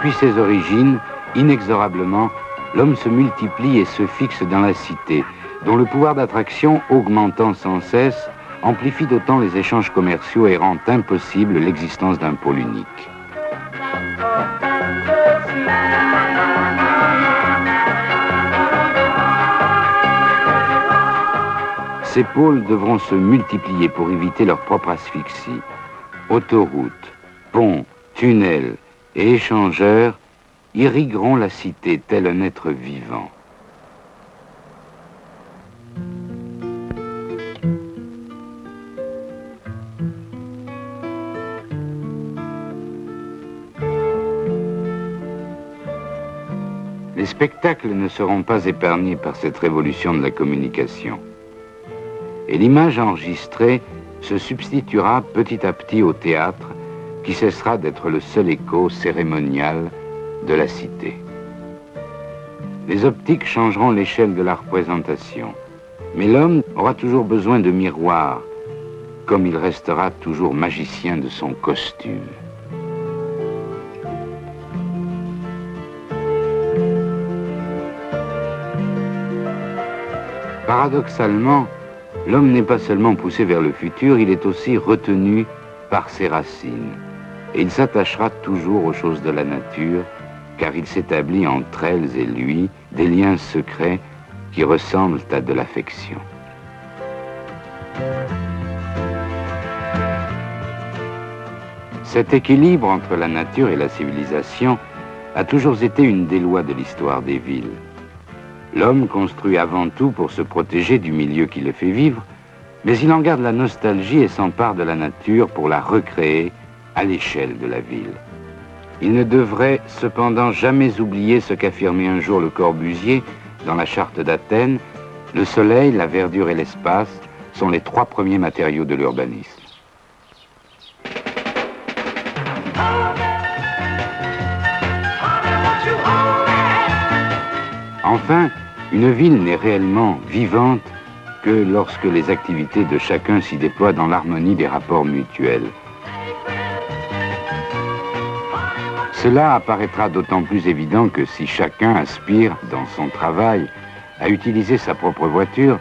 Depuis ses origines, inexorablement, l'homme se multiplie et se fixe dans la cité, dont le pouvoir d'attraction, augmentant sans cesse, amplifie d'autant les échanges commerciaux et rend impossible l'existence d'un pôle unique. Ces pôles devront se multiplier pour éviter leur propre asphyxie. Autoroutes, ponts, tunnels et échangeurs irrigueront la cité tel un être vivant. Les spectacles ne seront pas épargnés par cette révolution de la communication. Et l'image enregistrée se substituera petit à petit au théâtre, qui cessera d'être le seul écho cérémonial de la cité. Les optiques changeront l'échelle de la représentation, mais l'homme aura toujours besoin de miroirs, comme il restera toujours magicien de son costume. Paradoxalement, l'homme n'est pas seulement poussé vers le futur, il est aussi retenu par ses racines. Et il s'attachera toujours aux choses de la nature, car il s'établit entre elles et lui des liens secrets qui ressemblent à de l'affection. Cet équilibre entre la nature et la civilisation a toujours été une des lois de l'histoire des villes. L'homme construit avant tout pour se protéger du milieu qui le fait vivre, mais il en garde la nostalgie et s'empare de la nature pour la recréer à l'échelle de la ville. Il ne devrait cependant jamais oublier ce qu'affirmait un jour le Corbusier dans la charte d'Athènes: le soleil, la verdure et l'espace sont les trois premiers matériaux de l'urbanisme. Enfin, une ville n'est réellement vivante que lorsque les activités de chacun s'y déploient dans l'harmonie des rapports mutuels. Cela apparaîtra d'autant plus évident que si chacun aspire, dans son travail, à utiliser sa propre voiture,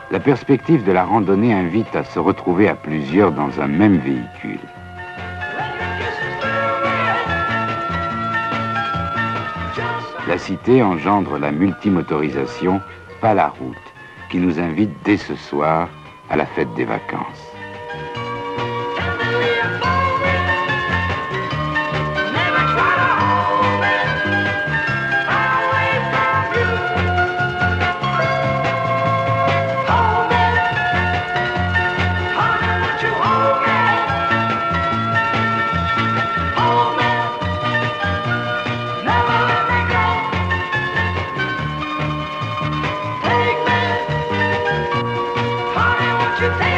la perspective de la randonnée invite à se retrouver à plusieurs dans un même véhicule. La cité engendre la multimotorisation, pas la route, qui nous invite dès ce soir à la fête des vacances. You